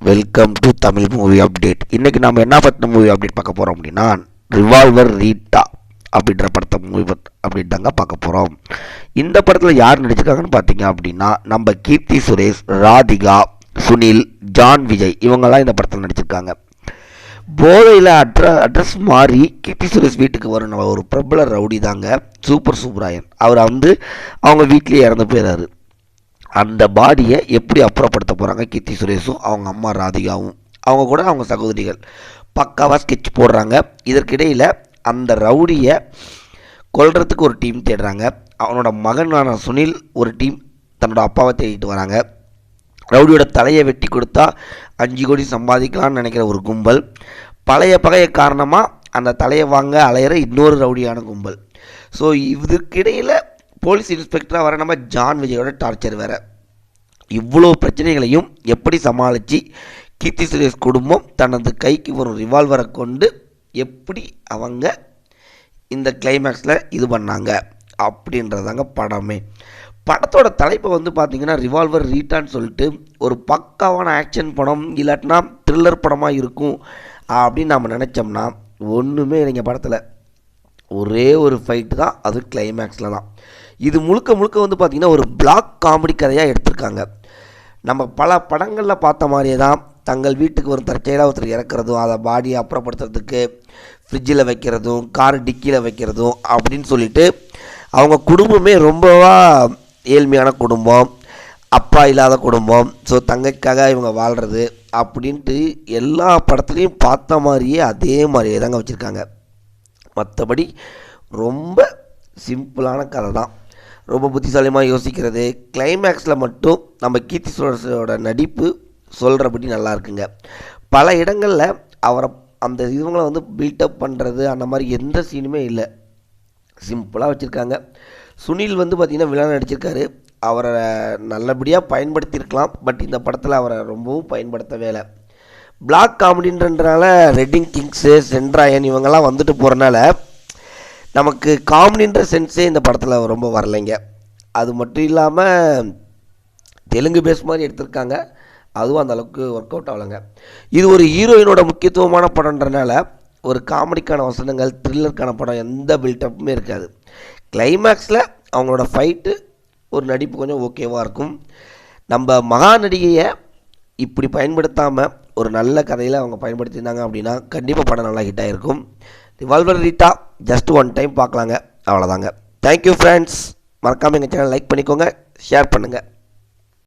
Welcome to Tamil movie update. இன்றைக்கி நம்ம என்ன பற்றின மூவி அப்டேட் பார்க்க போகிறோம் அப்படின்னா, ரிவால்வர் ரீட்டா அப்படின்ற படத்தை மூவி அப்படின்ட்டாங்க பார்க்க போகிறோம். இந்த படத்தில் யார் நடிச்சிருக்காங்கன்னு பார்த்தீங்க அப்படின்னா, நம்ம கீர்த்தி சுரேஷ், ராதிகா, சுனில், ஜான் விஜய் இவங்கெல்லாம் இந்த படத்தில் நடிச்சிருக்காங்க. போதையில் அட்ரஸ் மாறி கீர்த்தி சுரேஷ் வீட்டுக்கு வரும் ஒரு பிரபல ரவுடி தாங்க சூப்பர் சூப்பராயன். அவர் அவங்க வீட்லேயே இறந்து போயிடாரு. அந்த பாடியை எப்படி அப்புறப்படுத்த போகிறாங்க கீர்த்தி சுரேஷும் அவங்க அம்மா ராதிகாவும், அவங்க கூட அவங்க சகோதரிகள் பக்காவாக ஸ்கெட்ச் போடுறாங்க. இதற்கிடையில் அந்த ரவுடியை கொல்றதுக்கு ஒரு டீம் தேடுறாங்க. அவனோட மகனான சுனில் ஒரு டீம் தன்னோட அப்பாவை தேடிட்டு வராங்க. ரவுடியோட தலையை வெட்டி கொடுத்தா 5 கோடி சம்பாதிக்கலாம்னு நினைக்கிற ஒரு கும்பல், பழைய பகைய காரணமாக அந்த தலையை வாங்க அலையிற இன்னொரு ரவுடியான கும்பல். ஸோ இதுக்கிடையில் போலீஸ் இன்ஸ்பெக்டராக வர நம்ம ஜான் விஜயோட டார்ச்சர் வேறு. இவ்வளோ பிரச்சனைகளையும் எப்படி சமாளித்து கீர்த்தி சுரேஷ் குடும்பம் தனது கைக்கு வரும் ரிவால்வரை கொண்டு எப்படி அவங்க இந்த கிளைமேக்ஸில் இது பண்ணாங்க அப்படின்றதாங்க படமே. படத்தோட தலைப்பை பார்த்திங்கன்னா ரிவால்வர் ரீட்டான்னு சொல்லிட்டு ஒரு பக்காவான ஆக்ஷன் படம் இல்லாட்டினா த்ரில்லர் படமாக இருக்கும் அப்படின்னு நம்ம நினச்சோம்னா ஒன்றுமே இல்லைங்க. படத்தில் ஒரே ஒரு ஃபைட்டு தான், அது கிளைமேக்ஸில் தான். இது முழுக்க பார்த்திங்கன்னா ஒரு பிளாக் காமெடி கதையாக எடுத்திருக்காங்க. நம்ம பல படங்களில் பார்த்த மாதிரியே தான் தங்கள் வீட்டுக்கு ஒரு தற்செயலாக ஒருத்தர் இறக்குறதும், அதை பாடியை அப்புறப்படுத்துறதுக்கு ஃப்ரிட்ஜில் வைக்கிறதும், கார் டிக்கியில் வைக்கிறதும் அப்படின்னு சொல்லிட்டு அவங்க குடும்பமே ரொம்பவா ஏழ்மையான குடும்பம், அப்பா இல்லாத குடும்பம், ஸோ தங்கைக்காக இவங்க வாழ்கிறது அப்படின்ட்டு எல்லா படத்துலையும் பார்த்த மாதிரியே அதே மாதிரியே தாங்க வச்சுருக்காங்க. மற்றபடி ரொம்ப சிம்பிளான கதை தான், ரொம்ப புத்திசாலியமாக யோசிக்கிறது. கிளைமேக்ஸில் மட்டும் நம்ம கீர்த்தி சுரேஷோட நடிப்பு சொல்கிறபடி நல்லா இருக்குங்க. பல இடங்களில் அவரை அந்த இவங்களை பில்டப் பண்ணுறது அந்த மாதிரி எந்த சீனுமே இல்லை, சிம்பிளாக வச்சுருக்காங்க. சுனில் பார்த்திங்கன்னா வில்லன் நடிச்சிருக்காரு. அவரை நல்லபடியாக பயன்படுத்தியிருக்கலாம், பட் இந்த படத்தில் அவரை ரொம்பவும் பயன்படுத்தவே இல்லை. பிளாக் காமெடின்றனால ரெட்டிங் கிங்ஸு, சென்ட்ராயன் இவங்கெல்லாம் வந்துட்டு போகிறனால நமக்கு காமெடின்ற சென்ஸே இந்த படத்தில் ரொம்ப வரலைங்க. அது மட்டும் இல்லாமல் தெலுங்கு பேஸ் மாதிரி எடுத்திருக்காங்க, அதுவும் அந்தளவுக்கு ஒர்க் அவுட் ஆகலைங்க. இது ஒரு ஹீரோயினோட முக்கியத்துவமான படம்ன்றனால ஒரு காமெடிக்கான வசனங்கள், த்ரில்லருக்கான படம் எந்த பில்டப்புமே இருக்காது. கிளைமேக்ஸில் அவங்களோட ஃபைட்டு ஒரு நடிப்பு கொஞ்சம் ஓகேவாக இருக்கும். நம்ம மகா நடிகையை இப்படி பயன்படுத்தாமல் ஒரு நல்ல கதையில் அவங்க பயன்படுத்தியிருந்தாங்க அப்படின்னா கண்டிப்பாக படம் நல்லா ஹிட் ஆகிருக்கும். Revolver Rita just one time பார்க்கலாங்க, அவ்வளோதாங்க. Thank you friends. மறக்காமல் எங்கள் சேனல் லைக் பண்ணிக்கோங்க, ஷேர் பண்ணுங்கள்.